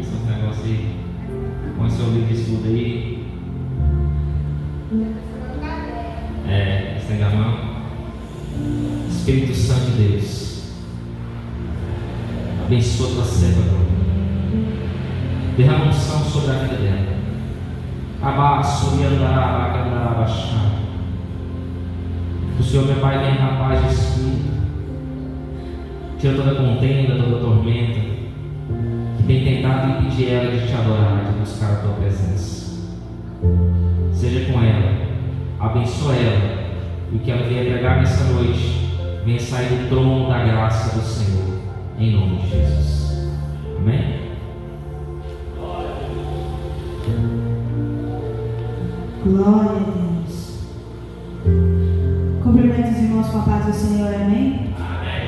esse negócio aí. Põe seu ouvido de estudo aí. Estende a mão. Espírito Santo de Deus, abençoa tua serva agora. Derrama unção sobre a vida dela. Abaixo e andará, abaixar. O Senhor, meu Pai, vem na paz de espírito. Tira toda contenda, toda tormenta que tem tentado impedir ela de te adorar, de buscar a tua presença. Seja com ela, abençoa ela, e o que ela vier pregar nessa noite venha sair do trono da graça do Senhor, em nome de Jesus. Amém? Glória a Deus. Cumprimento os irmãos com a paz do Senhor. Amém? Amém.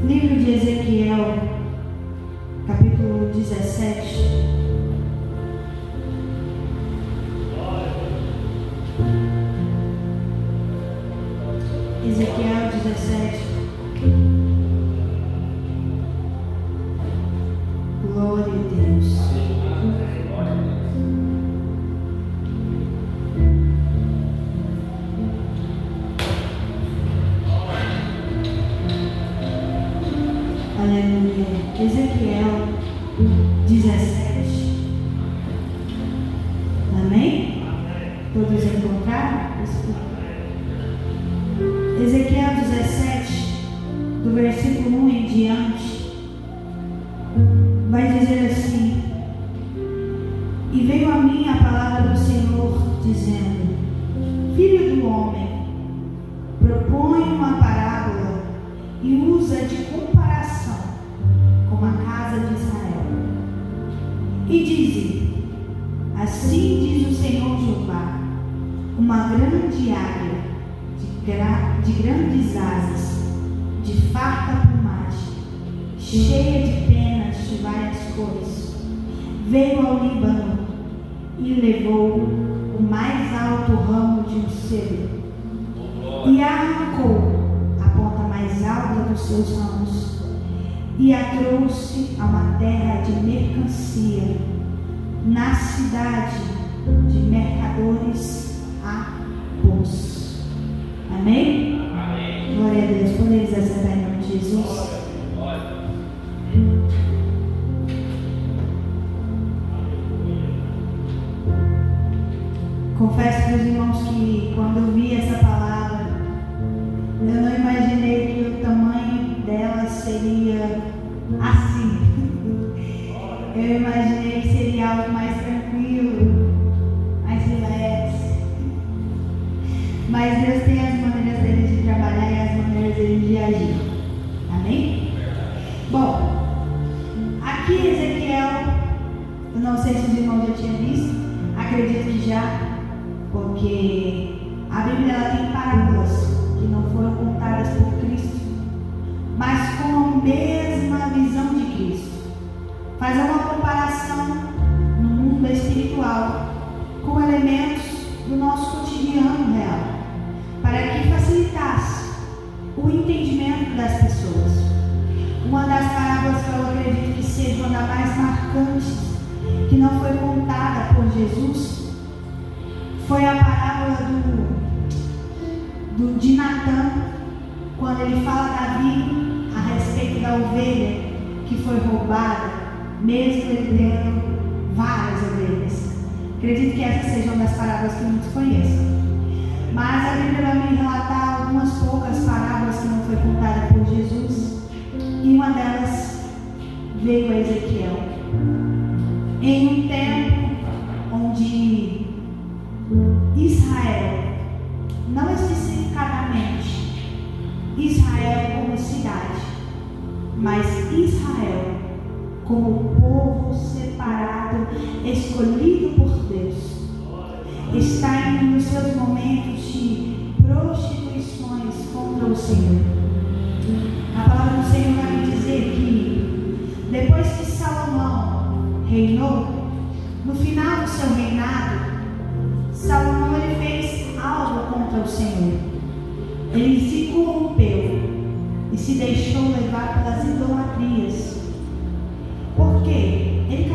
Livro de Ezequiel, capítulo 17. Ezequiel 17. Glória a Deus. Aleluia. Ezequiel 17. Amém? Todos encontraram? Ezequiel 17, do versículo 1 em diante, vai dizer assim: E veio a mim a palavra do Senhor, dizendo: Filho do homem, propõe uma parábola e usa de comparação com a casa de Israel. E dize: Assim diz o Senhor Jeová, uma grande águia de grandes asas, de farta plumagem, cheia de penas de várias cores, veio ao Líbano e levou o mais alto ramo de um cedro e arrancou a ponta mais alta dos seus ramos e a trouxe a uma terra de mercancia, na cidade de mercadores a Pos. Amém? Amém. Glória a Deus. Podemos assentar em nome de Jesus. Confesso para os irmãos que quando eu vi essa palavra, eu não imaginei que o tamanho dela seria assim. Eu imaginei que seria algo mais tranquilo, mais relax. Mas Deus tem as maneiras dele de trabalhar e as maneiras dele de agir. Amém? Bom, aqui Ezequiel, eu não sei se os irmãos já tinham visto, acredito que já, porque a Bíblia ela tem parábolas que não foram contadas por Cristo, mas com a mesma visão de Cristo. Fazer uma comparação no mundo espiritual com elementos do nosso cotidiano real, para que facilitasse o entendimento das pessoas. Uma das parábolas que eu acredito que seja uma das mais marcantes, que não foi contada por Jesus, foi a parábola de Natã, quando ele fala a Davi a respeito da ovelha que foi roubada, mesmo ele tendo várias ovelhas. Acredito que essas sejam das parábolas que muitos conhecem. Mas a Bíblia vai me relatar algumas poucas parábolas que não foi contada por Jesus, e uma delas veio a Ezequiel. Em um tempo onde Israel, não especificadamente Israel como cidade, mas Israel como povo separado, escolhido por Deus, está em um dos seus momentos de prostituições contra o Senhor. A palavra do Senhor vai me dizer que depois que Salomão reinou, no final do seu reinado, Salomão ele fez algo contra o Senhor. Ele se corrompeu e se deixou levar pelas idolatrias. Por quê? Ele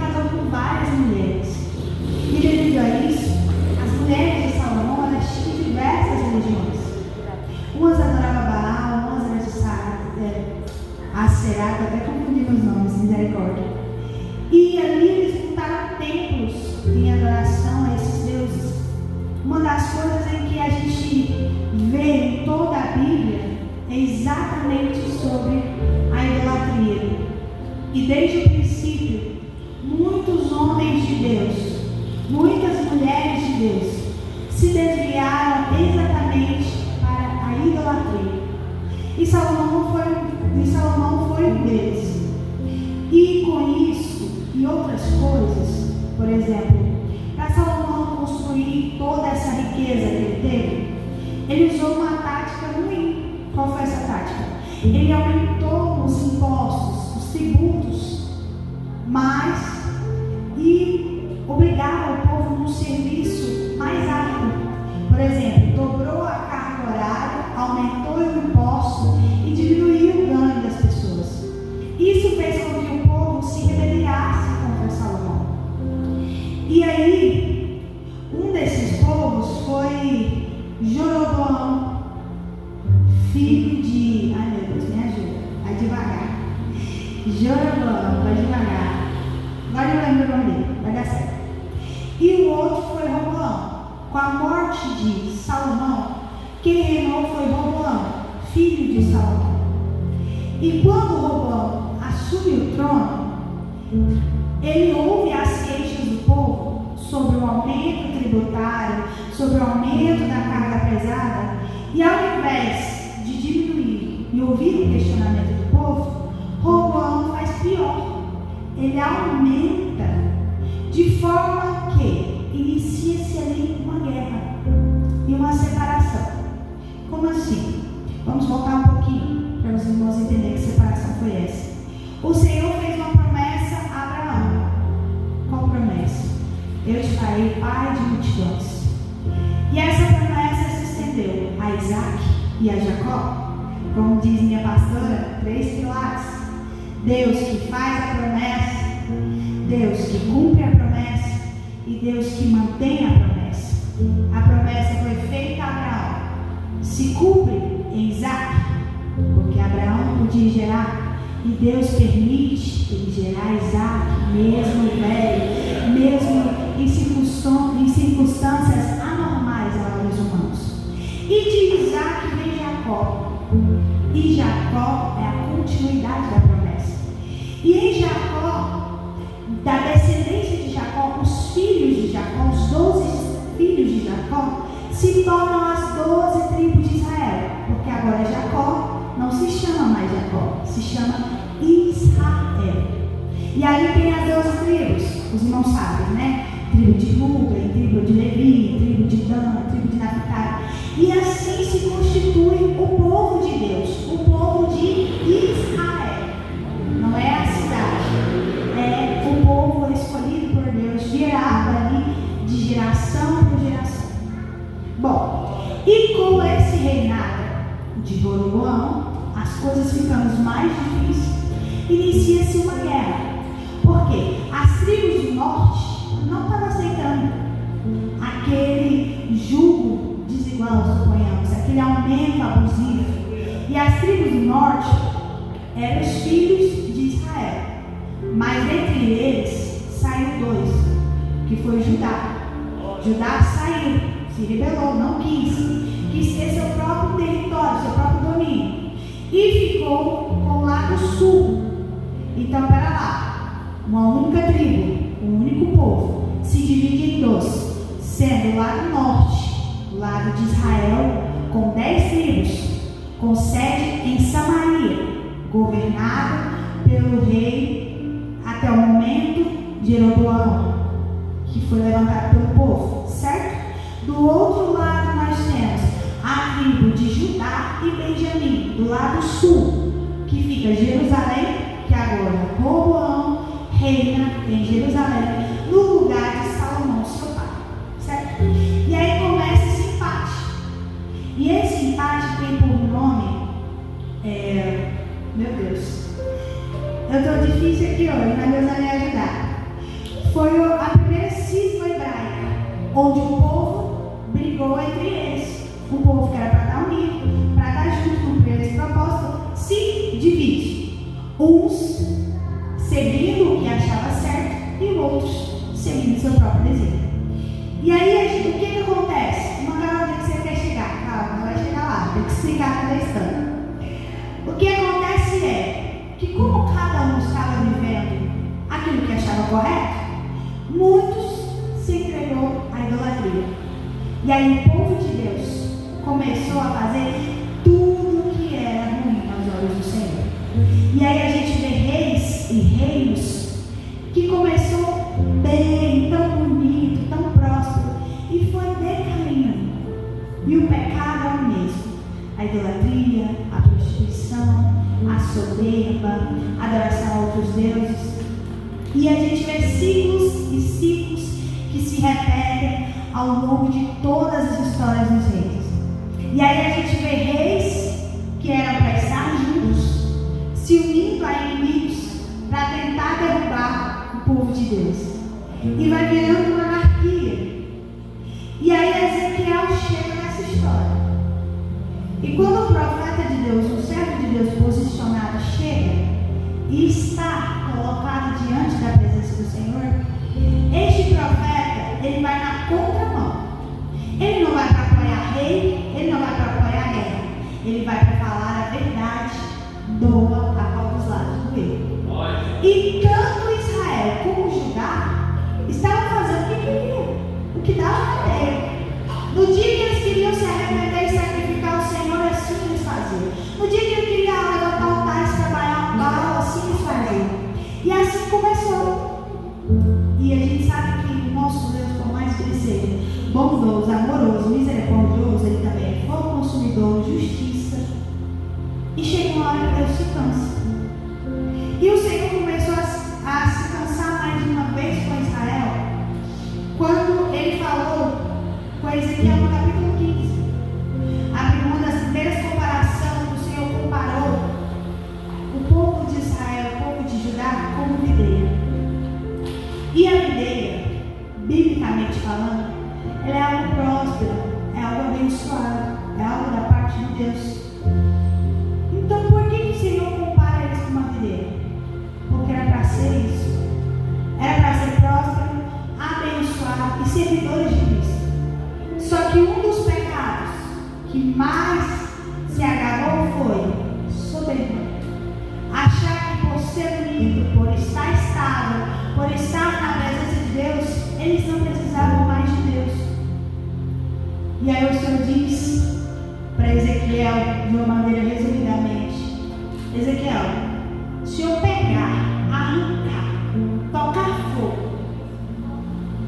E desde o princípio, muitos homens de Deus, muitas mulheres de Deus, se desviaram exatamente para a idolatria. E Salomão foi um deles. E com isso e outras coisas, por exemplo, para Salomão construir toda essa riqueza que ele teve, ele usou uma tática ruim. Qual foi essa tática? Ele aumentou os impostos, os tributos, e obrigava o povo num serviço mais árduo. Por exemplo, dobrou a carga horária, aumentou o imposto e diminuiu o ganho das pessoas. Isso fez com que o povo se rebeliasse contra Salomão. E aí, um desses povos foi Jeroboão, filho de... Ai meu Deus, me ajuda. Vai devagar. Jeroboão, vai devagar. Agora eu lembro o nome dele, vai dar certo. E o outro foi Roboão. Com a morte de Salomão, quem reinou foi Roboão, filho de Salomão. E quando Roboão assume o trono, ele ouve as queixas do povo sobre o aumento tributário, sobre o aumento da carga pesada, e ao invés de diminuir e ouvir o questionamento do povo, Roboão faz pior. Ele aumenta de forma que inicia-se ali uma guerra e uma separação. Como assim? Vamos voltar um pouquinho para os irmãos entenderem que separação foi essa. O Senhor fez uma promessa a Abraão. Qual promessa? Eu te farei pai de multidões. E essa promessa se estendeu a Isaac e a Jacó. Como diz minha pastora, 3 pilares. Deus que faz a promessa, Deus que cumpre a promessa e Deus que mantém a promessa. A promessa foi feita a Abraão. Se cumpre em Isaac, porque Abraão não podia gerar, e Deus permite ele gerar Isaac, mesmo velho, mesmo em circunstâncias anormais a olhos humanos. E de Isaac vem Jacó. E Jacó é a continuidade da promessa. E em Jacó, da descendência de Jacó, os filhos de Jacó, os 12 filhos de Jacó, se tornam as 12 tribos de Israel. Porque agora Jacó não se chama mais Jacó, se chama Israel. E ali tem as 12 tribos, os irmãos sabem, né? Tribo de Rúben, tribo de Levi, tribo de Dan, tribo de Naphtali. E assim se constitui o povo de Deus, o povo de Israel. Não é a cidade, é o povo escolhido por Deus, gerado ali de geração por geração. Bom, e com esse reinado de Jeroboão, as coisas ficando mais difíceis, inicia-se uma guerra. Porque as tribos do norte não estavam aceitando aquele jugo desigual, suponhamos, aquele aumento abusivo. E as tribos do norte eram os filhos de Israel. Mas entre eles saiu 2, que foi Judá. Judá saiu, se rebelou, não quis ter seu próprio território, seu próprio domínio. E ficou com o lado sul. Então, para lá, uma única tribo, um único povo, se divide em 2, sendo o lado norte, o lado de Israel, com 10 tribos, com sede em Samaria, governado pelo rei até o momento Jeroboão, que foi levantado pelo povo, certo? Do outro lado nós temos a tribo de Judá e Benjamim, do lado sul, que fica Jerusalém, que agora Roboão reina em Jerusalém, no lugar de Salomão, seu pai, certo? E aí começa esse empate. E esse empate tem por nome, meu Deus, eu estou difícil aqui hoje, mas Deus vai me ajudar. Foi a primeira cisma hebraica, onde o povo brigou entre eles. O povo que era para estar unido, para estar junto, cumprir esse propósito, se divide. Uns seguindo o que achava certo e outros seguindo seu próprio desejo. E aí, o que acontece? Uma garota que você quer chegar, calma, não vai chegar lá, tem que explicar toda a história. O que acontece é que, como cada um estava vivendo correto? Muitos se entregou à idolatria. E aí o povo de Deus começou a fazer tudo o que era ruim aos olhos do Senhor. E aí a gente vê reis e reinos que começou bem, tão bonito, tão próspero, e foi decaindo. E o pecado é o mesmo: a idolatria, a prostituição, a soberba, a adoração a outros deuses. E a gente vê ciclos e ciclos que se repetem ao longo de todas as histórias dos reis. E aí a gente vê reis que eram para estar juntos, se unindo a inimigos para tentar derrubar o povo de Deus. E vai virando uma anarquia. E aí Ezequiel chega nessa história. E quando o profeta de Deus, o servo de Deus posicionado, chega e está colocado diante da presença do Senhor, este profeta, ele vai na contramão. Ele não vai para apoiar rei, ele não vai para apoiar guerra. Ele vai para falar a verdade, doa a qual dos lados do erro. E tanto Israel como Judá estavam fazendo o que queriam, o que dava na ideia. No dia que eles queriam se arrepender e sacrificar o Senhor, assim eles faziam. No dia que eles queriam levantar altares e trabalhar o Baal, assim eles faziam. E assim começou. E a gente sabe que o nosso Deus, por mais que ele seja bondoso, amoroso, misericordioso, ele também é fogo consumidor, justiça. E chega uma hora que Deus se cansa. E o Senhor começou a se cansar mais de uma vez com Israel, quando ele falou com Ezequiel no capítulo 15. Uma das primeiras comparações que o Senhor comparou o povo de Israel, o povo de Judá, como videira. E a videira, biblicamente falando, ela é algo próspero, é algo abençoado, é algo da parte de Deus. Então por que o Senhor compara eles com uma videira? Porque era para ser isso. Era para ser próspero, abençoado e servidores de Cristo. Só que um dos pecados que mais se agarrou foi soberba. Achar que por ser unido, por estar estável, por estar na presença de Deus, eles não precisavam mais de Deus. E aí o Senhor diz para Ezequiel, de uma maneira resumidamente: Ezequiel, se eu pegar, arrancar, tocar fogo,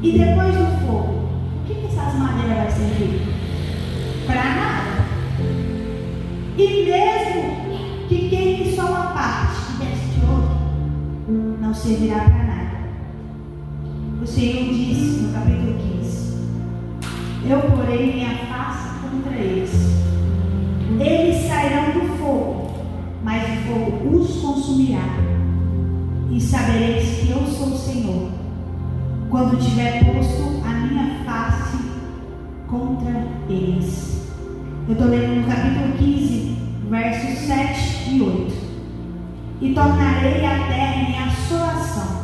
e depois do fogo, o que essas madeiras vai servir? Para nada. E mesmo que queime só uma parte e deste outro, não servirá para nada. O Senhor disse no capítulo 15: eu porei minha face contra eles. Eles sairão do fogo, mas o fogo os consumirá. E sabereis que eu sou o Senhor, quando tiver posto a minha face contra eles. Eu estou lendo no capítulo 15, versos 7 e 8. E tornarei a terra em assolação,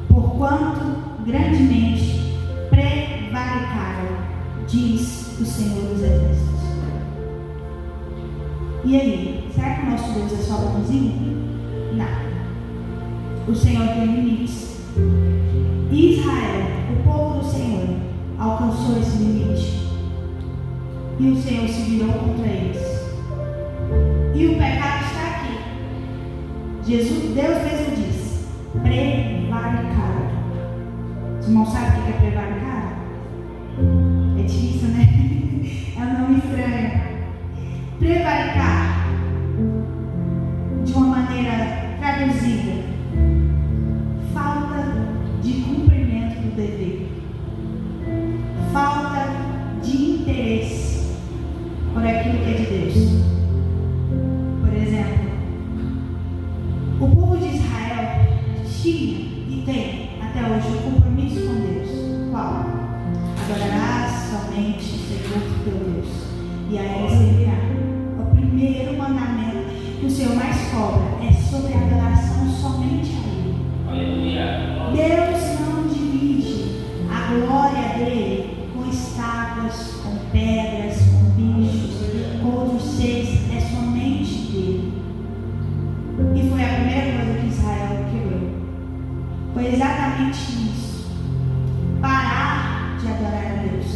porquanto grandemente prevaricaram, diz o Senhor dos Exércitos. E aí, será que o nosso Deus é só bonzinho? Não. O Senhor tem limites. Israel, o povo do Senhor, alcançou esse limite. E o Senhor se virou contra eles. E o pecado está aqui. Deus mesmo diz: prevaricaram. Os irmãos sabem o que é prevaricar? É difícil, né? É um nome estranho. Prevaricar, de uma maneira traduzida, falta de cumprimento do dever, falta de interesse por aquilo que é de Deus. Por exemplo, o povo de Israel tinha e tem até hoje um compromisso com Deus. Qual? Adorarás somente o Senhor teu Deus, e a Ele servirá. O primeiro mandamento que o Senhor mais cobra é sobre a adoração somente a Ele. Aleluia. Deus não divide a glória dele com estátuas, com pedras, com bichos, com outros seres, é somente dele. E foi a primeira coisa que Israel quebrou. foi exatamente isso. Parar de adorar a Deus.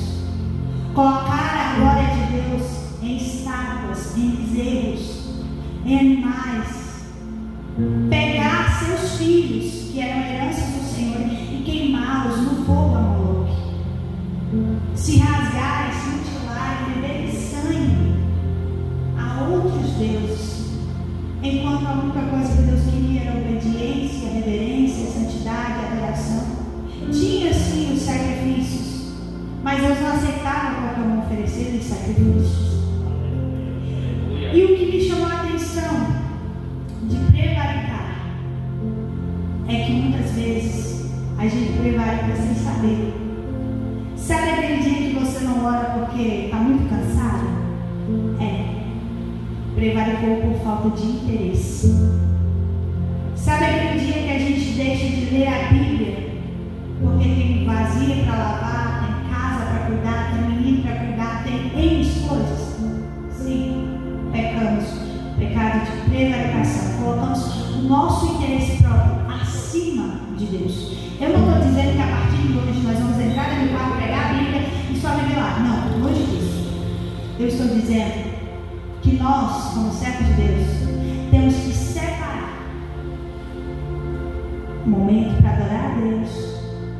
Colocar a glória de Deus em estátuas, em bezerros, em animais. Pegar seus filhos, que eram heranças do Senhor, e queimá-los no fogo a Moloque. Se rasgar e se mutilar e beber sangue a outros deuses, enquanto a única coisa que Deus queria era obediência, reverência, santidade, adoração. Tinha sim os sacrifícios, mas Deus não aceitava qualquer um oferecer os sacrifícios. E o que me chamou a atenção de prevaricar é que muitas vezes a gente prevarica sem saber. Sabe aquele dia que você não ora porque está muito cansado? Prevaricou por falta de interesse. Sabe aquele dia que a gente deixa de ler a Bíblia porque tem vasilha para lavar, tem casa para cuidar, tem menino para cuidar, tem N coisas? Sim, pecamos. Pecado de prevaricação. Colocamos o nosso interesse próprio acima de Deus. Eu não estou dizendo que a partir de hoje nós vamos entrar no quarto, pegar a Bíblia e só viver lá. Não, longe disso. Eu estou dizendo que nós, como servos de Deus, temos que separar momento para adorar a Deus,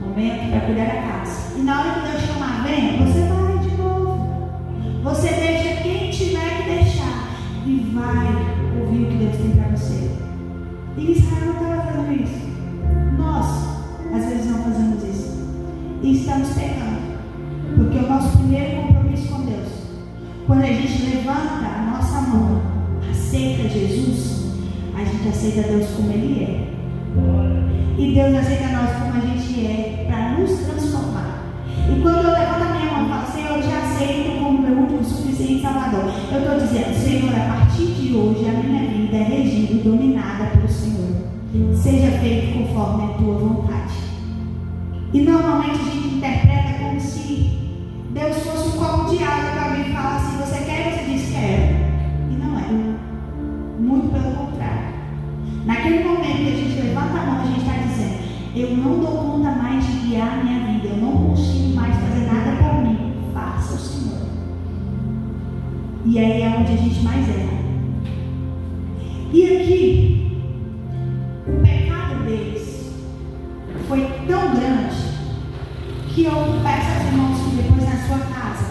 momento para cuidar da casa. E na hora que Deus chamar, vem, você vai de novo. Você deixa quem tiver que deixar e vai ouvir o que Deus tem para você. E Israel não estava fazendo isso. Nós, às vezes, não fazemos isso. E estamos pecando. Porque o nosso primeiro compromisso com Deus, quando a gente levanta a nossa mão, aceita Jesus, a gente aceita Deus como Ele é. E Deus aceita nós como a gente é, para nos transformar. E quando eu levanto a minha mão e falo, Senhor, eu te aceito como meu único, suficiente Salvador, eu estou dizendo, Senhor, a partir de hoje a minha vida é regida e dominada pelo Senhor. Seja feito conforme a tua vontade. E normalmente a gente interpreta como se Deus fosse um copo de água que alguém fala assim, você quer? Você diz quero. E não é. Muito pelo contrário. Naquele momento que a gente levanta a mão, a gente está dizendo, eu não dou conta mais de guiar a minha vida, eu não consigo mais fazer nada por mim. Faça o Senhor. E aí é onde a gente mais erra. E aqui, o pecado deles foi tão grande que eu peço aos irmãos que depois na sua casa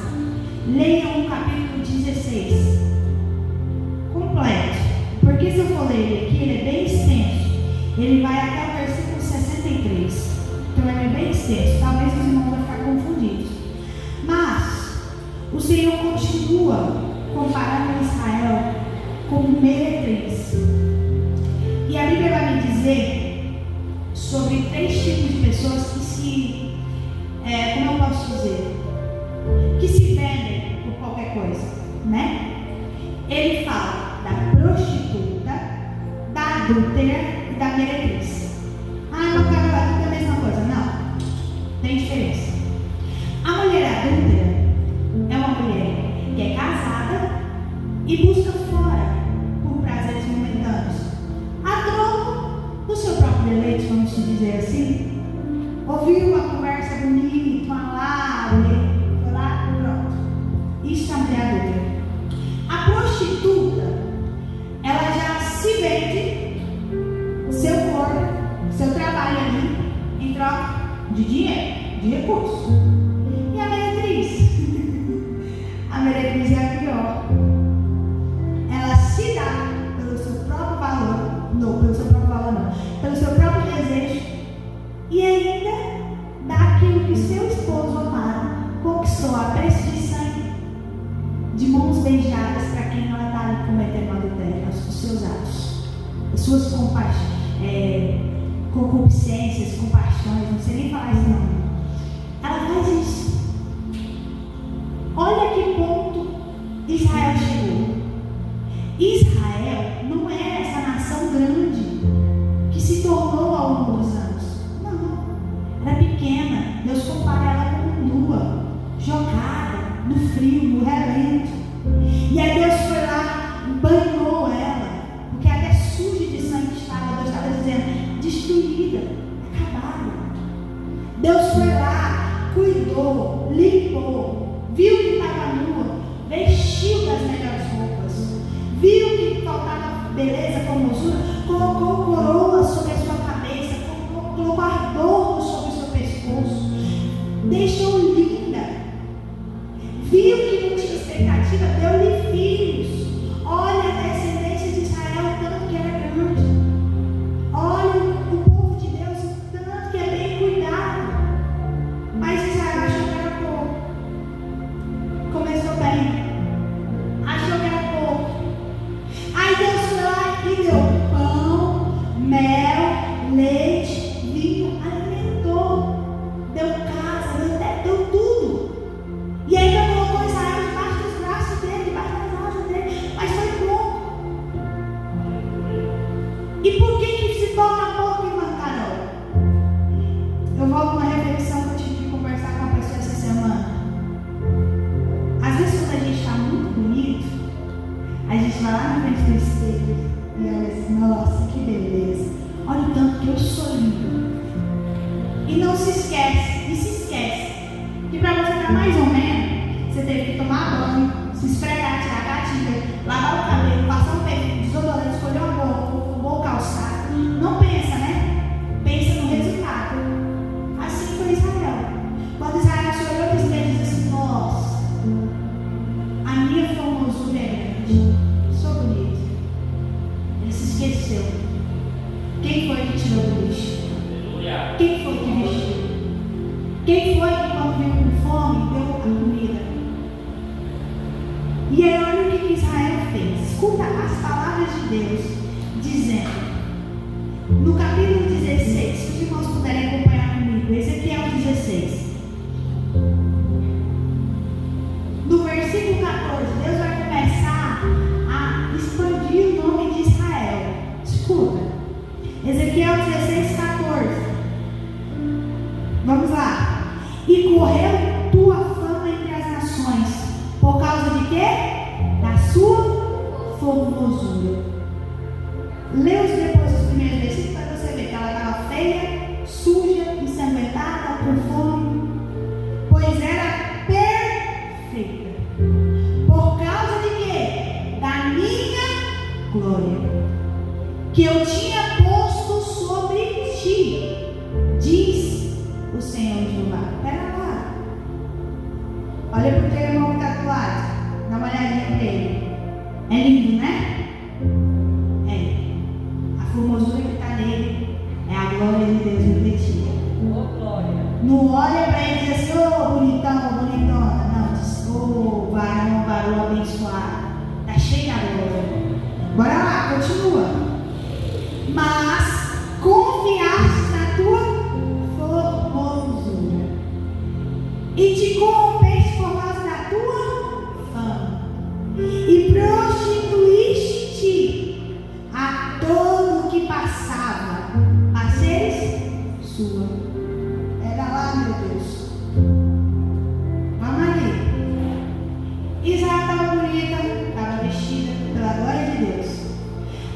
leiam o capítulo 16 completo, porque se eu for ler ele aqui, ele é bem extenso, ele vai até o versículo 63, então ele é bem extenso, talvez os irmãos vão ficar confundidos, mas o Senhor continua comparando Israel como meretriz, e a Bíblia vai me dizer sobre 3 tipos de pessoas que como eu posso dizer, que se vendem por qualquer coisa, né? Ele fala da prostituta, da adúltera e da meretriz. Mas cara, tudo é a mesma coisa. Não, tem diferença. A mulher adúltera é uma mulher que é casada e busca fora por prazeres momentâneos, a troco do seu próprio deleite, vamos dizer assim. Ouviu uma conversa bonita, uma foi lá, pronto. Isso é a mulher adúltera. A prostituta, ela já se vende seu corpo, seu trabalho ali, em troca de dinheiro, de recursos. E a meretriz? A meretriz é a pior. Ela se dá pelo seu próprio valor, pelo seu próprio desejo, e ainda dá aquilo que seu esposo amado conquistou a preço de sangue, de mãos beijadas para quem ela está ali cometendo adultério, os seus atos, as suas concupiscências, compaixões, não sei nem falar isso não. Ela faz isso. Olha que ponto Israel chegou. Israel não é essa nação grande que se tornou ao longo dos anos. Não, era pequena. Deus compara ela com nua, jogada no frio, no relento. E aí Deus foi lá, banhou ela, porque até suja de sangue estava. Deus estava dizendo, destruída, acabada. Deus foi lá, cuidou, limpou, viu que estava nua, vestiu das melhores roupas, viu que faltava beleza, formosura, colocou coroa sobre a sua cabeça, colocou adorno sobre o seu pescoço, deixou linda, viu que não tinha expectativa, deu-lhe filhos. Olha a descendência de Israel, tanto que era grande. Olha o povo de Deus, tanto que é bem cuidado. Mas Israel achou que era pouco. Começou bem. Achou que era pouco. Aí Deus foi lá e deu pão, mel, leite, vinho, alimentou. Deu casa, deu tudo. E ainda colocou Israel debaixo dos braços dele, debaixo das asas dele. Mas foi pouco. E por que se torna pouco e mancarão? Eu volto uma reflexão que eu tive que conversar com uma pessoa essa semana. Às vezes quando a gente está muito bonito, a gente vai lá na frente do espelho e olha assim, nossa, que beleza. Olha o tanto que eu sou lindo. E não se esquece, que para você estar mais ou menos, você teve que tomar banho, se esfregar, tirar a catinga, lavar o cabelo, passar um perfume, desodorante, escolher um bom calçado. Não pensa, né? Pensa no resultado. Assim foi Israel. Quando Israel se olhou para o espelho e disse assim, nossa, a minha formosura é grande, sou bonito. Ele se esqueceu. Quem foi que tirou do lixo? Quem foi que vestiu? Quem foi que quando veio com fome deu a comida? E aí olha o que Israel fez. Escuta as palavras de Deus dizendo no capítulo 16, se os irmãos puderem acompanhar comigo, Ezequiel 16. No versículo 14, Deus vai começar a expandir o nome de Israel. Escuta. Ezequiel 16, 14. Vamos lá. E correu tua fama entre as nações. Por causa de quê? Da sua formosura. Lê depois os primeiros versículos para você ver que ela estava feia, suja, ensanguentada, com fome. Pois era perfeita. Por causa de quê? Da minha glória. Que eu tinha posto sobre ti. Diz o Senhor Jeová. Espera lá. Olha para o teu irmão que está do lado. Dá uma olhadinha para ele. É lindo, né? É. A formosura que está nele é a glória de Deus refletida. Oh, glória. Não olha para ele e diz assim, ô bonitão, bonitona. Não, diz, ô varão, varão abençoado. Está cheio da glória. Bora lá, continua. Mas confiaste na tua formosura e te corrompeste por causa da tua fama e prostituíste a todo que passava a seres sua. Era lá, meu Deus. Vamos ali. Israel estava bonita, estava vestida pela glória de Deus.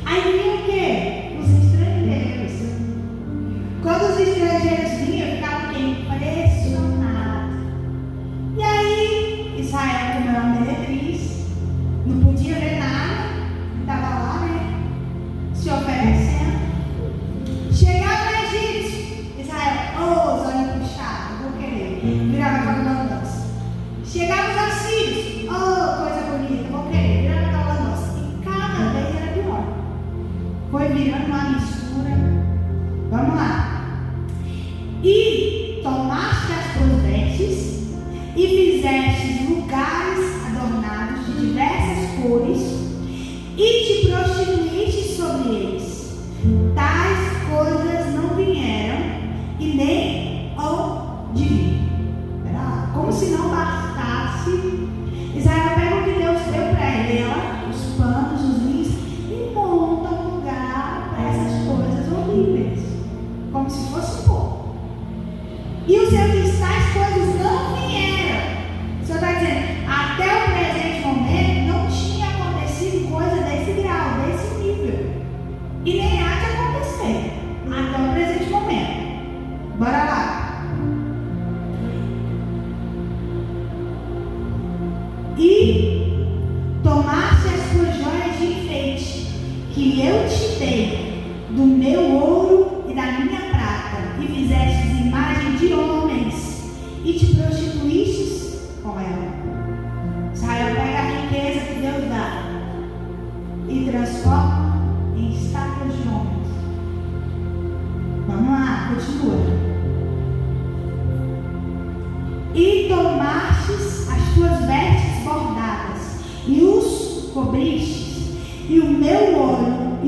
Aí vinha o quê? Quando os estrangeiros vinham, eu ficava impressionado. E aí, Israel, como era uma meretriz, não podia ver nada, estava lá, né? Se oferecendo. Chegava no Egito, Israel, os olhos puxados, vou querer. Virava para a dança. Chegava os assírios, coisa bonita, vou querer. Virava para a dança. E cada vez era pior. Foi virando uma mistura. Vamos lá. E tomaste as tuas vestes e fizeste lugares adornados de diversas cores e te prostituíste sobre eles. Tais coisas não vieram e nem hão de vir. Como se não bastasse, Israel pega o que Deus deu para ela, os panos, os linhos, e monta um lugar para essas coisas horríveis. Como se fosse pouco. E o Senhor diz, tais coisas não vieram. O Senhor está dizendo, até o presente momento não tinha acontecido coisa desse grau, desse nível. E nem há de acontecer. Até o presente momento. Bora lá.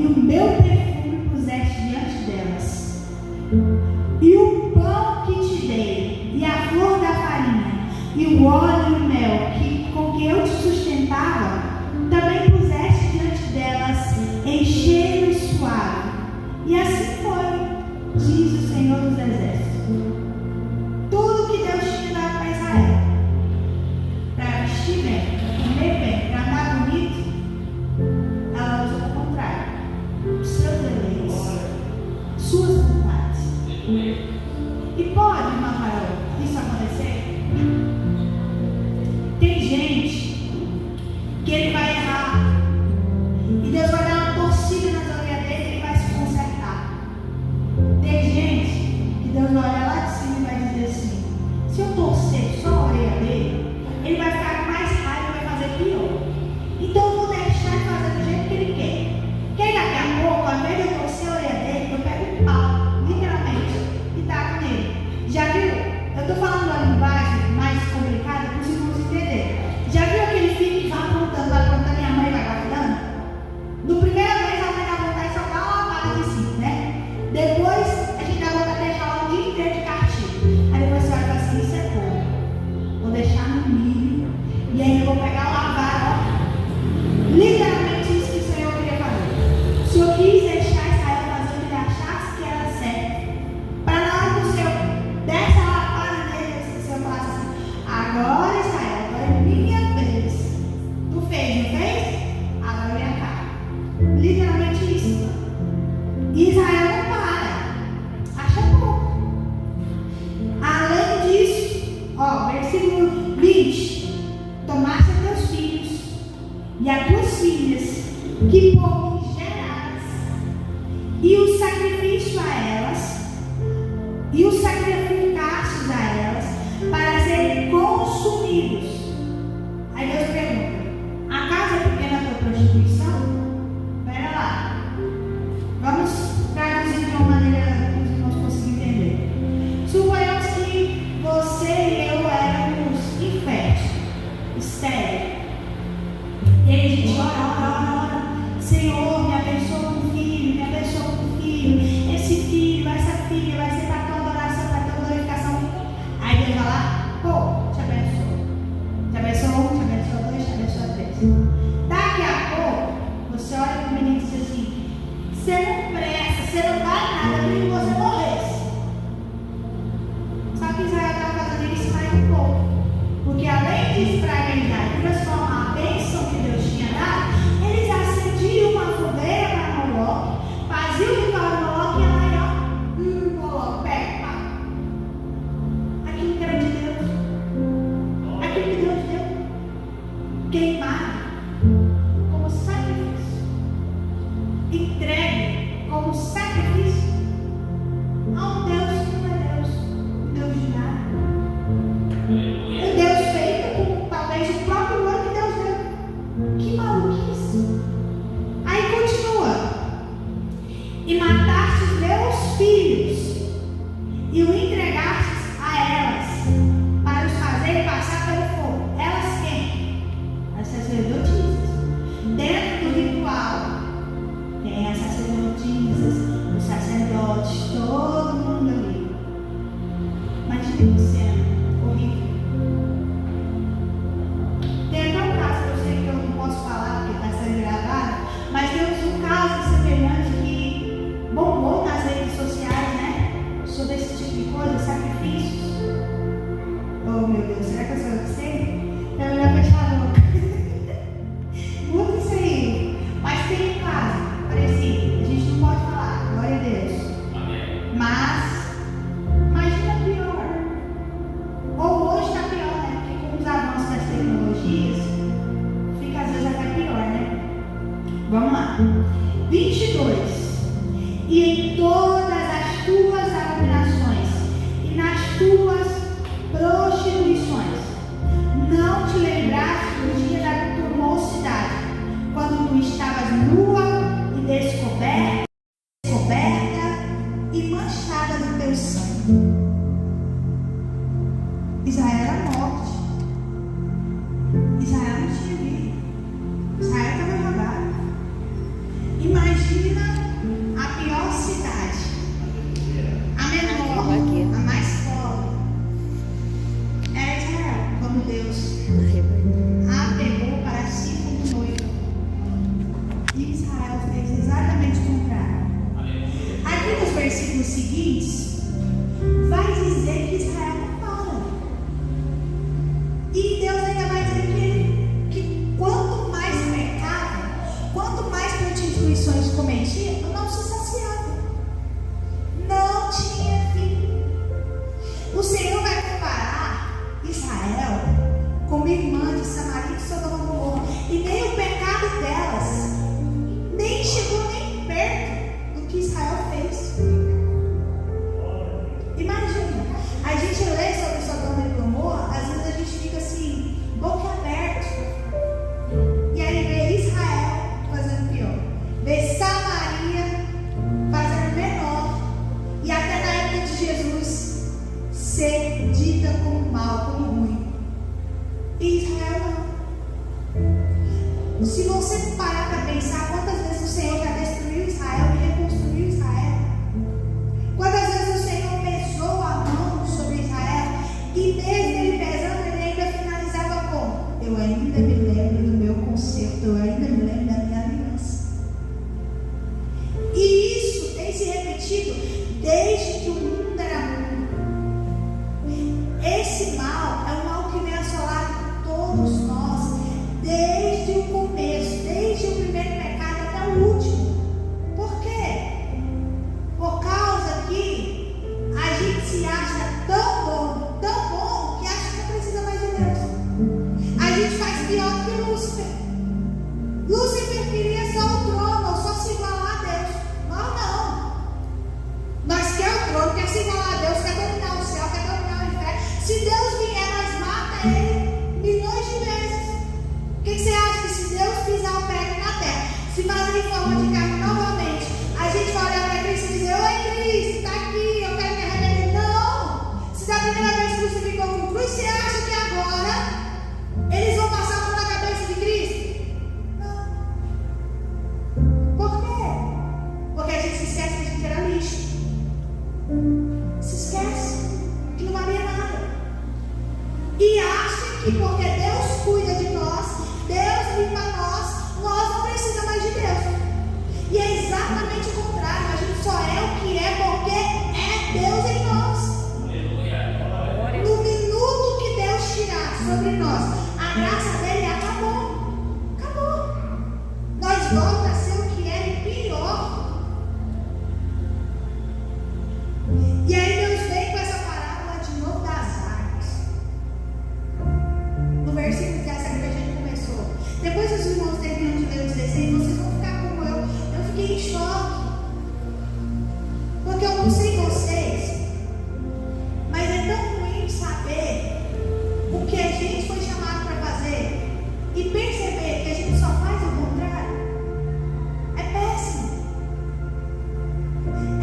e o meu perfume puseste diante delas. E o pão que te dei, e a flor da farinha, e o óleo e o mel com que eu te sustentava, também puseste diante delas em cheiro suave. E assim foi, diz o Senhor dos Exércitos. Tudo que Deus tinha dado para Israel, para vestir bem, para comer bem, para andar bonito, ela usou o contrário. Os seus deleites, suas vontades. E pode, irmã Carol, isso acontecer? Tem gente que ele vai errar e Deus vai dar uma torcida nas orelhas dele e ele vai se consertar. Tem gente que Deus vai olhar lá de cima e vai dizer assim: se eu torcer só a orelha dele, ele vai ficar com mais raiva e vai fazer pior. Então eu vou deixar ele fazer do jeito que ele quer. Porque aí daqui a pouco, ao invés de eu torcer a orelha dele, eu pego um pau, literalmente, e taco nele. Já viu? Eu estou falando uma linguagem mais complicada para os irmãos entenderem. Já viu aquele filho que vai apontando e a mãe vai guardando? No primeira vez a mãe dá vontade de soltar uma lapada de cima, né? Depois a gente dá vontade de deixar ela o dia inteiro de castigo. Aí depois você vai falar assim: isso é pouco. Vou deixar no milho. E aí eu vou pegar o lavar, ó. Literalmente isso que o Senhor queria fazer. O Senhor quis deixar Israel fazer o que ele achasse que era certo. Para na hora que o Senhor desse a lapada nele, o Senhor falasse assim: agora Israel, agora é minha vez. Tu fez, não fez? Agora vem cá. Literalmente isso. E Israel não para. Acha pouco. Além disso, ó, versículo 20: tomaste a teus filhos e as tuas filhas, que por mim geradas, e o sacrifício a elas, e os sacrificastes a elas, para serem consumidos. Aí Deus pergunta: acaso é pequena a tua prostituição? Espera lá. Vamos traduzir de uma maneira que os irmãos possam entender. Suponhamos que você e eu éramos inférteis, estéreis. E aí a gente ora. Senhor, me abençoa com filho, me abençoa com filho. Esse filho, essa filha vai ser para tua adoração, para tua glorificação. Aí Deus vai lá: pô, te abençoa. Te abençoa um, te abençoa dois, te abençoa três. Daqui a pouco, você olha para o menino e diz assim: você não presta, você não vale nada, nem que você morresse. Só que Israel estava fazendo isso mais um pouco. Porque além de esfragar e transformar a bênção que Deus tinha dado, eles acendiam uma fogueira para Moloque, faziam o ritual de Moloque e aí, ó, Moloque, pega, pá. Aquilo que era de Deus. Aquilo que Deus deu. Queimado como sacrifício. Entregue como sacrifício a um Deus que não é Deus. Um Deus de nada. Um Deus feito com talvez o próprio nome que Deus deu. Que maluquice. Aí continua: e mataste os meus filhos e o entregastes a elas para os fazerem passar pelo fogo. Elas quem? As sacerdotisas. Dentro do ritual tem as sacerdotisas, os sacerdotes, todo mundo ali. Imagina que cena horrível. Tem até um caso que eu sei que eu não posso falar porque está sendo gravado, mas temos um caso semelhante que bombou nas redes sociais, né? Sobre esse tipo de coisa, sacrifícios. Oh meu Deus, será que eu sou eu que sei? É melhor fechar a boca. Muito isso aí. Mas tem um caso parecido, a gente não pode falar, glória a Deus. Amém. Mas imagina pior. Ou hoje está pior, né? Porque com os avanços das tecnologias, fica às vezes até pior, né? Vamos lá. 22. E em todas as tuas abominações e nas tuas prostituições, não te lembraste do dia da tua mocidade, quando tu estavas nua e descoberta e manchada do teu sangue. Israel era morte. Israel não tinha vida. Israel estava jogado. Imagina a mais pobre, era Israel, como Deus a pegou para si como noiva. E Israel fez exatamente o contrário. Aqui nos versículos seguintes, vai dizer que Israel não para. E Deus ainda vai dizer que quanto mais pecado, quanto mais prostituições cometia, não se saciava. Não tinha fim. O Senhor vai comparar Israel como irmã de Samaria e Sodoma e Gomorra. E nem o pecado delas nem chegou nem perto do que Israel fez. Imagina, a gente lê sobre Sodoma e Gomorra, às vezes a gente fica assim, boca aberta. E aí vê Israel fazendo pior, vê Samaria fazendo menor, e até na época de Jesus ser dita como mal, como ruim. E Israel não. Se você parar para pensar quantas vezes o Senhor já destruiu Israel e reconstruiu Israel, quantas vezes o Senhor pesou a mão sobre Israel, e mesmo ele pesando, ele ainda finalizava como? Eu ainda me lembro do meu concerto, eu ainda me lembro da minha aliança. E isso tem se repetido desde que o mundo era mundo. Esse mal é um mal que vem assolar todos nós, desde o começo, desde o primeiro pecado até o último. Por quê? Por causa que a gente se acha tão bom, que acha que não precisa mais de Deus. A gente faz pior que Lúcifer. Lúcifer queria só o trono, só se igualar a Deus. Nós não. Nós quer o trono, quer se igualar a Deus, quer dominar o céu, quer dominar o inferno. Se Deus vier, nós mata ele milhões de vezes. O que você acha? Que se Deus pisar o pé aqui na terra, se fazer em forma de carne novamente, a gente vai olhar para Cristo e dizer: oi Cristo, está aqui, eu quero me arrepender. Não! Se da primeira vez que você ficou com cruz, você acha que agora eles vão passar a mão na cabeça de Cristo? Não. Por quê? Porque a gente se esquece que a gente era lixo. Se esquece que não valia nada. E acha que porque Deus cuida de nós, Deus limpa nós não precisamos mais de Deus. E é exatamente o contrário. A gente só é o que é porque é Deus em nós. No minuto que Deus tirar sobre nós a graça dele, acabou. Acabou. Nós voltamos a ser o que era e pior. E aí Deus vem com essa parábola de novo das águas. No versículo 17 que a gente começou. Depois os irmãos terminam de ler o 16, vocês vão ficar como eu. Eu fiquei em choque. Porque eu não sei vocês, mas é tão ruim saber o que a gente foi chamado para fazer e perceber que a gente só faz o contrário. É péssimo.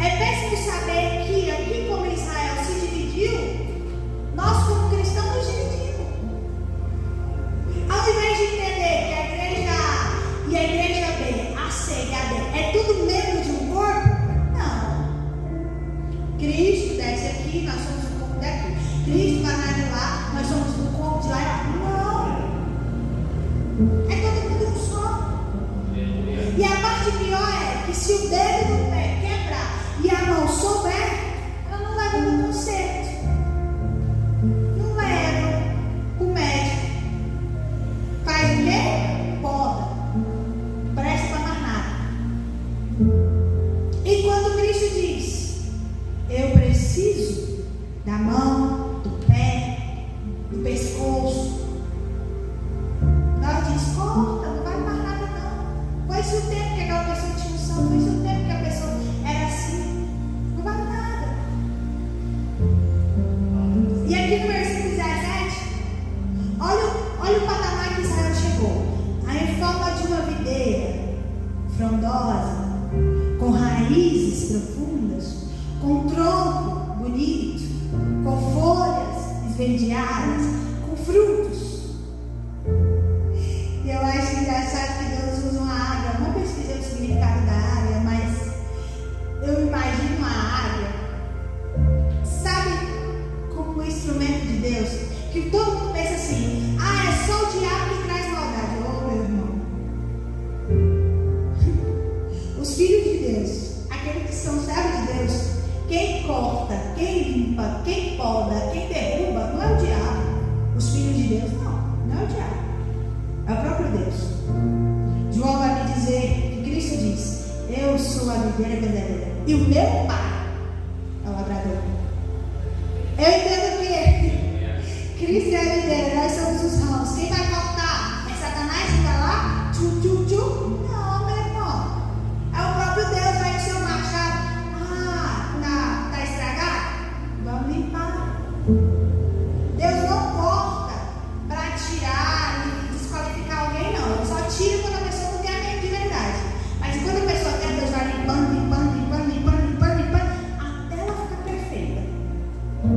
É péssimo saber que aqui como Israel se dividiu, nós como cristãos nos dividimos. Ao invés de entender que a igreja A e a igreja B, a C e a D, é tudo membro de um corpo? Não. Cristo desce aqui, nós somos o corpo daqui. Cristo vai de lá, nós somos o corpo de lá. Não. É todo mundo um só. E a parte pior é que se o dedo do pé quebrar e a mão souber, ela não leva no conserto. Não leva o médico. Faz o quê? Poda. Presta para mais nada. E quando Cristo diz: eu preciso da mão, do pé, do pescoço, nós diz: corta, não vai mais nada não. Foi-se o tempo que aquela pessoa tinha unção, foi-se o tempo que a pessoa era assim. Não vai nada. E aqui no versículo 17, olha o patamar que Israel chegou. Em forma de uma videira frondosa, com raízes profundas, com tronco bonito, com folhas esverdeadas, com frutos. E eu acho engraçado que Deus usa uma águia. Não pesquisei o significado da águia, mas eu imagino uma águia que todo mundo pensa assim: ah, é só o diabo que traz maldade. Oh, meu irmão. Os filhos de Deus, aqueles que são servos de Deus, quem corta, quem limpa, quem poda, quem derruba, não é o diabo. Os filhos de Deus, não é o diabo. É o próprio Deus. João vai me dizer que Cristo diz: eu sou a videira verdadeira e o meu pai é o lavrador. Eu entendo que Cristo é a videira, nós somos os ramos. Quem vai cortar? É Satanás que está lá? Tchu, tchu, tchu? Não, meu irmão. É o próprio Deus, vai com seu machado. Ah, tá estragado? Vamos limpar. Deus não corta para tirar e desqualificar alguém, não. Ele só tira quando a pessoa não tem a mente de verdade. Mas quando a pessoa quer, Deus vai limpando, até ela ficar perfeita.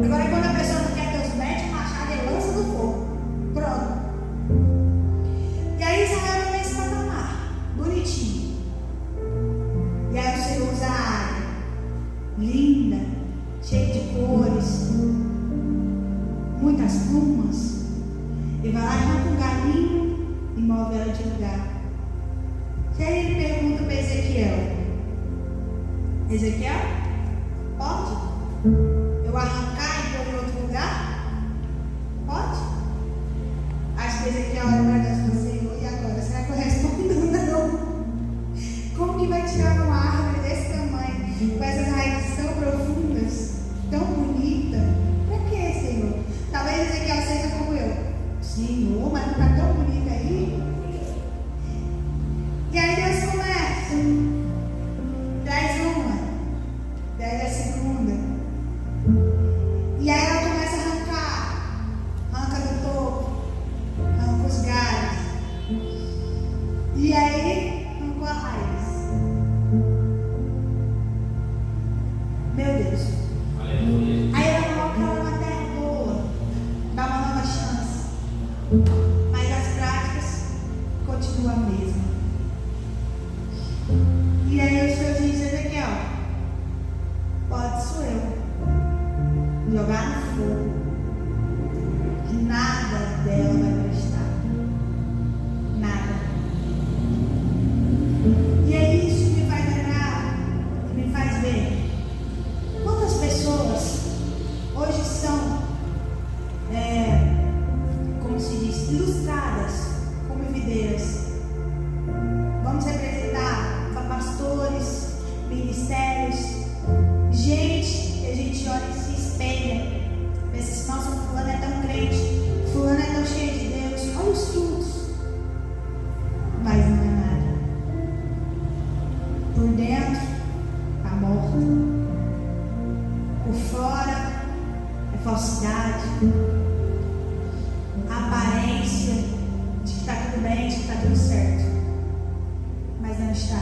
Agora, quando a pessoa não quer, Deus mete o machado e lança no fogo. Pronto. E aí Israel vai nesse patamar, bonitinho. E aí o Senhor usa a área, linda, cheia de cores, muitas plumas, e vai lá e arranca um galinho e move ela de lugar. E aí ele pergunta para Ezequiel: Ezequiel, pode eu arrancar e pôr em outro lugar? Pode? Acho que Ezequiel olha para Deus e fala: Senhor, e agora? Será que eu respondo? Não. Como que vai tirar uma árvore desse tamanho, com essas raízes tão profundas, tão bonitas? Para que, Senhor? Talvez Ezequiel seja como eu: Senhor, mas não está tão bonita aí? E aí Deus começa: traz uma, traz a segunda. E aí ela começa a arranca do topo, arranca os galhos. E aí arrancou a raiz. Meu Deus. Aleluia. Aí ela coloca ela numa terra boa, dá uma nova chance. Mas as práticas continuam a mesma. E aí o Senhor diz: Ezequiel, pode sou eu jogar no fogo, que nada dela vai prestar. Nada. E aí isso me faz lembrar, me faz ver quantas pessoas hoje são, como se diz, ilustradas como videiras. Vamos representar pastores, ministérios, gente que a gente olha e se espelha. Pensa assim: nossa, fulano é tão crente, fulano é tão cheio de Deus, olha os frutos. Mas não é nada. Por dentro está morto. Por fora é falsidade, a aparência de que está tudo bem, de que está tudo certo, mas não está.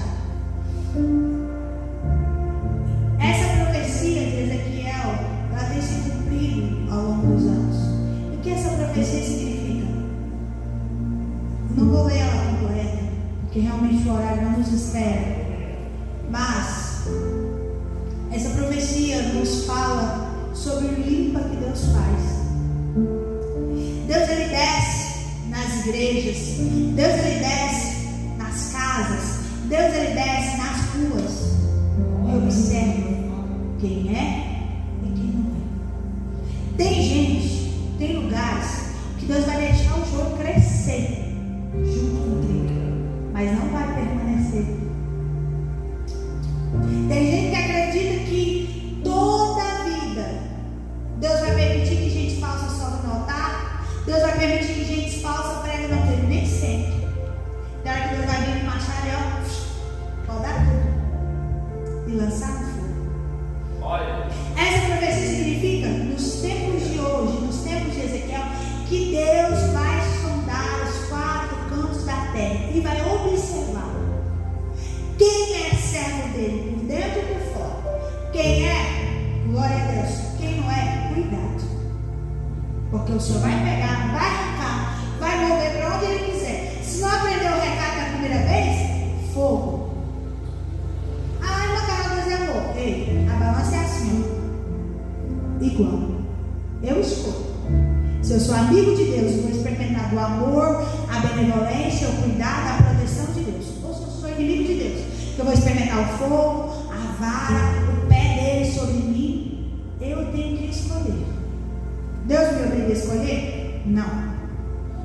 Essa profecia de Ezequiel, ela tem se cumprido ao longo dos anos. E o que essa profecia significa? Não vou ler ela completa, porque realmente o horário não nos espera. Mas essa profecia nos fala sobre o limpa que Deus faz. Deus, ele desce nas igrejas. Deus, ele desce nas casas. Deus, ele desce nas ruas e observa quem é e quem não é. Tem gente, tem lugares que Deus vai deixar o jogo crescer junto com o trigo, mas não vai permanecer. Tem gente que acredita que toda a vida Deus vai permitir que gente falsa sobe no altar. Deus vai permitir que gente falsa pregue no altar. Nem sempre. Da hora que Deus vai vir com machado e pode dar tudo e lançar no fogo. Olha. Essa profecia significa, nos tempos de hoje, nos tempos de Ezequiel, que Deus vai sondar os quatro cantos da terra e vai observar quem é servo dele, por dentro e por fora. Quem é, glória a Deus. Quem não é, cuidado. Porque o Senhor vai pegar, vai arrancar, vai mover para onde ele quiser. Se não aprendeu o recado da primeira vez, fogo. Ah, meu cara, Deus é amor. Ei, a balança é assim, ó. Igual. Eu escolho. Se eu sou amigo de Deus, eu vou experimentar do amor, a benevolência, o cuidado, a proteção de Deus. Ou se eu sou inimigo de Deus, eu vou experimentar o fogo, a vara, o pé dele sobre mim. Eu tenho que escolher. Deus me obriga a escolher? Não.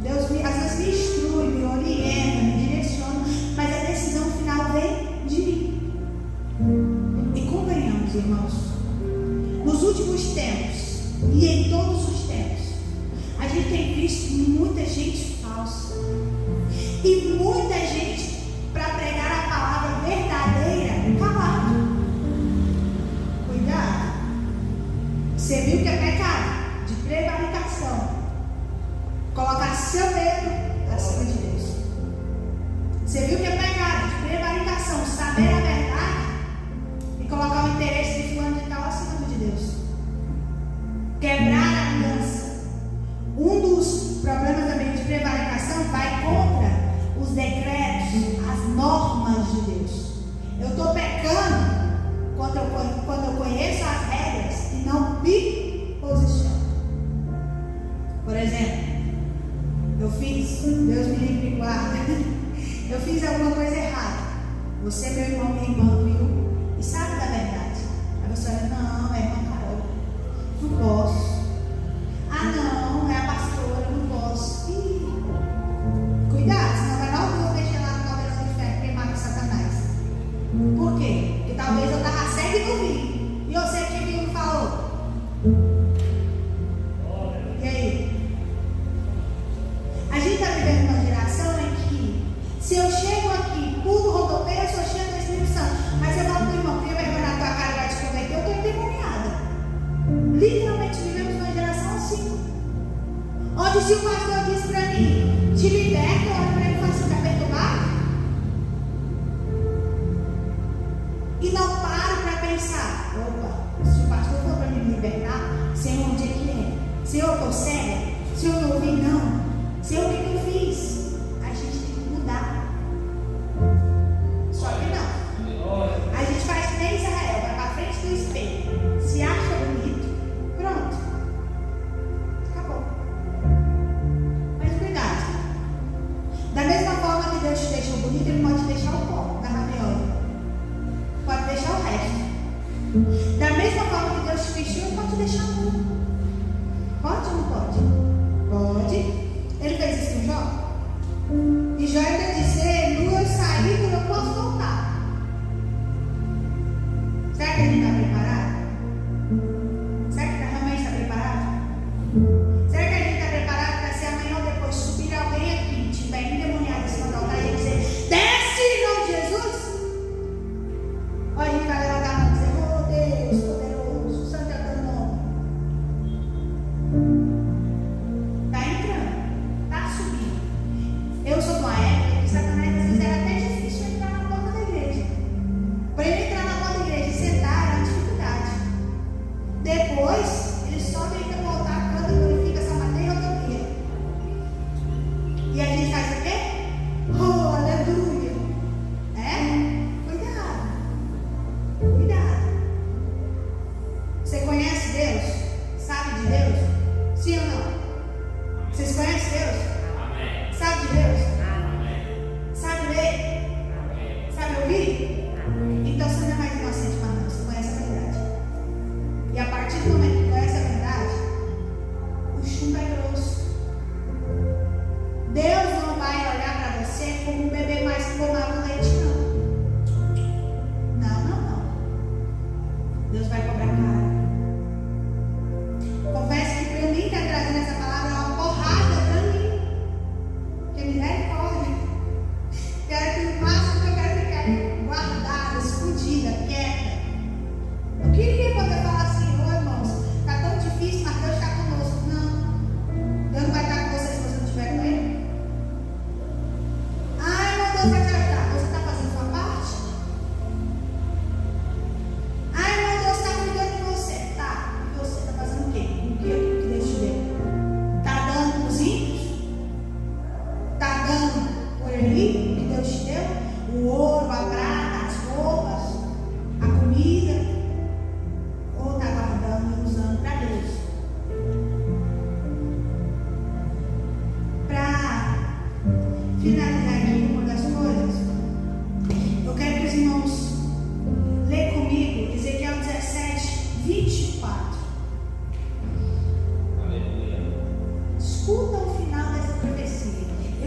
Deus às vezes me instrui, me orienta, me direciona, mas a decisão final vem de mim. E convenhamos, irmãos, nos últimos tempos e em todos os tempos, a gente tem visto muita gente falsa e muita gente para pregar a palavra verdadeira calado. Cuidado. Você viu que é pecado de prevaricação, colocar seu medo acima de Deus. Você viu que é pecado de prevaricação, saber a verdade e colocar o interesse de fulano de tal acima de Deus. Quebrar a aliança. Um dos problemas também de prevaricação vai contra os decretos, as normas de Deus. Eu estou pecando quando eu conheço as regras e não me posiciono. Por exemplo, eu fiz, Deus me livre e guarda, eu fiz alguma coisa errada. Você, meu irmão, minha irmã, viu? E sabe da verdade. Aí você olha, não, é a irmã Carol, não posso. Ah, não, é a pastora, não posso. Ih, cuidado, senão vai logo deixar lá no caldeirão de ferro queimar com Satanás. Por quê? Porque talvez eu estava cego e não vi. E eu sei que me falou. E aí? A gente está vivendo uma geração em que, se eu chego aqui, pulo, rodopeio, eu sou cheia do Espírito Santo. Mas eu falo para o irmão, cria vergonha na tua cara e vai te converter, eu estou endemoniada. Literalmente vivemos uma geração assim. Onde se o pastor diz para mim, te liberta, eu olho para ele e falo assim, está perturbado? E não paro para pensar, opa, se o pastor for para me libertar, Senhor, onde é que é? Senhor, eu estou cega? Senhor, não ouvi não? Senhor, o que eu fiz? A gente tem que mudar. Só que não. A gente faz que nem Israel, vai para frente do espelho, se acha bonito, pronto. Acabou. Mas cuidado. Da mesma forma que Deus te deixou bonito, Ele pode deixar o pó da rameola. Pode deixar o resto. Da mesma forma que Deus te vestiu, Ele pode te deixar nu. Pode ou não pode? Pode. Ele fez isso com Jó? E Jó ainda disse, nu eu saí, eu não posso voltar. Será que a gente está preparado? Será que realmente está preparado? Será que a gente está preparado para se amanhã ou depois subir alguém aqui, estiver endemoniado em cima do altar e dizer, desce em nome de Jesus? Ou a gente vai levantar a mão e dizer, oh Deus, poderoso, santo é o teu nome.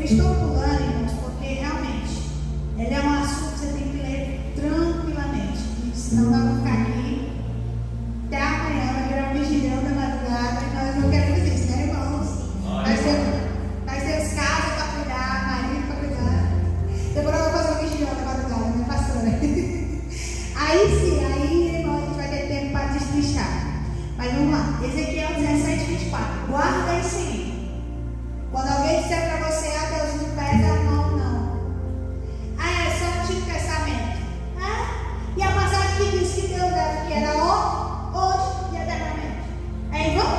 estou pulando, irmãos, porque realmente ele é um assunto que você tem que ler tranquilamente, senão nós vamos ficar aqui até amanhã, vai virar um vigilhão da madrugada, e nós não queremos isso, né, irmãos? Vai ser os casos para cuidar, marido para cuidar. Depois eu vou fazer um vigilhão da madrugada, né, pastora? Aí sim, irmão, a gente vai ter tempo para destrinchar. Mas vamos lá, Ezequiel 17, 24. Guarda isso aí. Quando alguém disser para você, Deus não pesa a mão, não. É só o Antigo Testamento. E a passagem que diz que Deus deve que era hoje e eternamente. É em vão?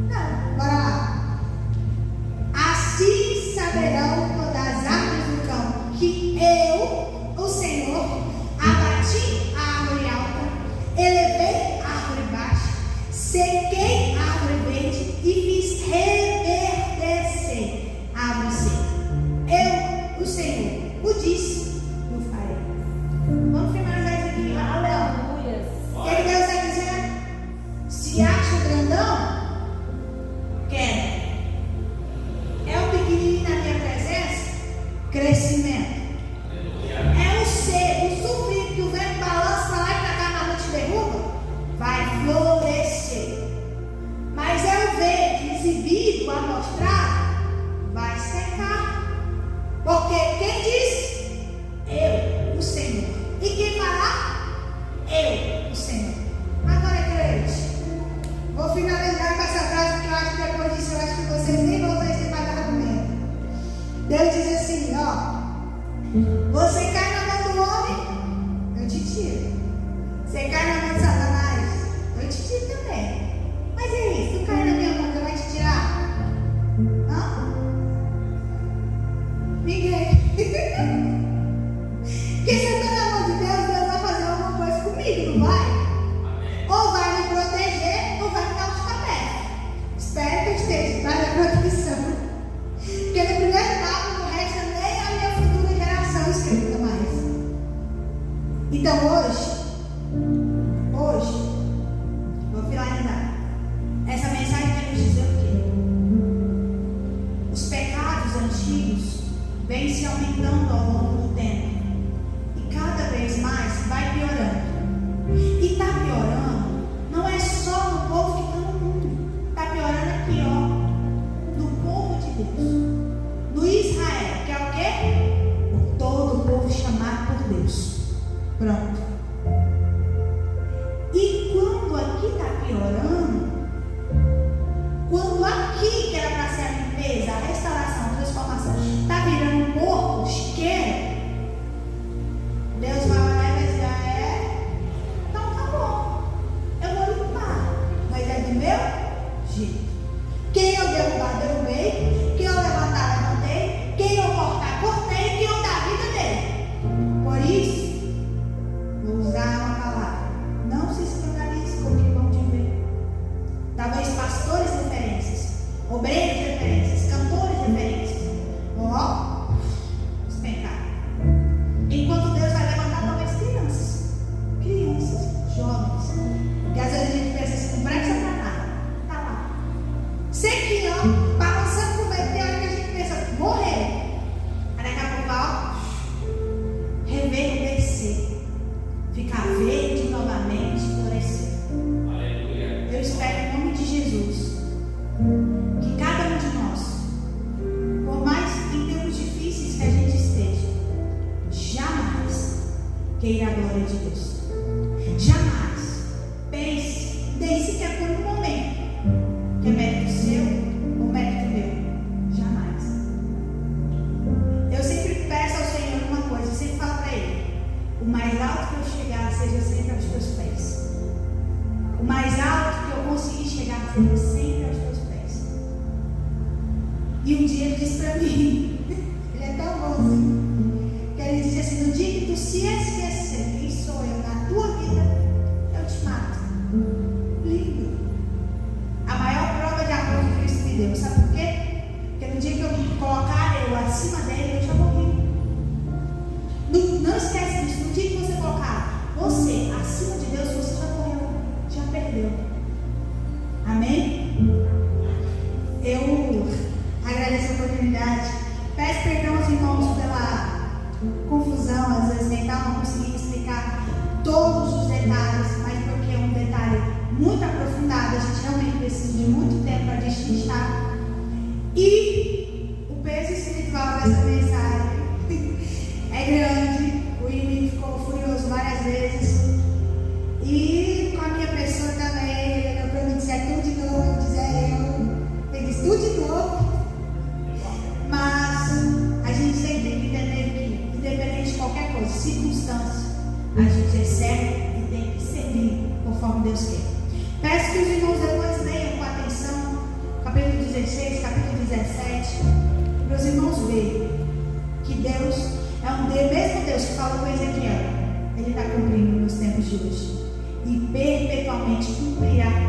Não, bora lá. Assim saberão todas as árvores do campo que eu, o Senhor, abati a árvore alta, elevei a árvore baixa, sequei a árvore verde e fiz reverdecer a árvore seca. Eu, o Senhor, o disse, o farei. Vamos finalizar isso aqui. Aleluia. O que Deus está dizendo? Se acha grandão, quero. É o pequenininho na minha presença, crescimento. É o ser, o sofrido que o vento balança para lá e para cá, na noite derruba, vai florescer. Mas é o verde exibido, amostrado, vai secar. Porque quem disse? Eu, o Senhor. E quem fará? Eu, o Senhor. Agora, crente, vou finalizar com essa frase, porque eu acho que depois disso, eu acho que vocês nem vão ter mais argumento. Deus diz assim, você cai na mão do homem, eu te tiro. Você cai na mão de Satanás, eu te tiro também. Mas é isso, tu cai na minha mão, você vai te tirar? Não? Ninguém. Porque se eu estou na mão de Deus, Deus vai fazer alguma coisa comigo, não vai? Ou vai me proteger, ou vai me dar um escabeche. Espero que eu esteja na minha proteção. Porque no primeiro papo não resta nem a minha futura geração escrita mais. Então hoje, vou finalizar. Essa mensagem quer nos dizer o quê? Os pecados antigos vêm se aumentando ao longo do tempo. E cada vez mais vai piorando. E está piorando, não é só no povo que está no mundo. Está piorando aqui, no povo de Deus. No Israel, que é o quê? O todo o povo chamado por Deus. Pronto. E quando aqui está piorando, quando aqui que era para ser a limpeza, a restauração, a transformação, está virando um porco chiqueiro, Deus vai olhar e vai dizer, então tá bom, eu vou limpar, mas é do meu jeito. Quem eu derrubar, derrubei. Quem eu levantar, levantei. Quem eu cortar, cortei. Quem eu dar vida, dei. Por isso, vou usar uma palavra. Não se escandalize com o que vão te ver. Talvez pastores referências, obreiros referências, cantores referências. Despencar. Enquanto Deus vai levantar talvez crianças, jovens. Porque às vezes a gente pensa assim, não presta pra nada. Tá lá. Sequinho, balançando com o vento, tem hora que a gente pensa, morrer. Aí daqui a pouco vai, reverdecer. Ficar verde novamente, florescer. Aleluia. Eu espero em nome de Jesus que cada um de nós, por mais em tempos difíceis que a gente esteja, jamais queira a glória de Deus. Jamais pense, nem sequer por um momento, que é mérito seu ou mérito meu. Jamais. Eu sempre peço ao Senhor uma coisa, eu sempre falo para Ele: o mais alto que eu chegar seja sempre aos teus pés. O mais alto que eu conseguir chegar seja sempre aos teus pés. E um dia Ele disse para mim, Ele é tão bonzinho, que Ele disse assim: no dia que tu se esquecer quem sou eu na tua vida, eu te mato. Lindo. A maior prova de amor que Cristo me deu, sabe por quê? Porque no dia que eu colocar eu acima dele, eu já morri. Não esquece disso. No dia que você colocar você acima de Deus, você já morreu, já perdeu. Amém? Eu agradeço a oportunidade. Peço perdão aos irmãos pela confusão, às vezes mental, não consegui explicar todos os detalhes, mas porque é um detalhe muito aprofundado, a gente realmente precisa de muito tempo para destrinchar. E o peso espiritual dessa mensagem é grande. O inimigo ficou furioso várias vezes. E com a minha pessoa também, ele olhou para mim e dizia tudo de novo, ele disse tudo de novo. Mas a gente sempre tem que entender que, independente de qualquer coisa, circunstância, a gente é certo e tem que seguir conforme Deus quer. Peço que os irmãos depois leiam com atenção capítulo 16, capítulo 17, para os irmãos verem que Deus é um Deus, mesmo Deus que falou com Ezequiel, Ele está cumprindo nos tempos de hoje e perpetuamente cumprirá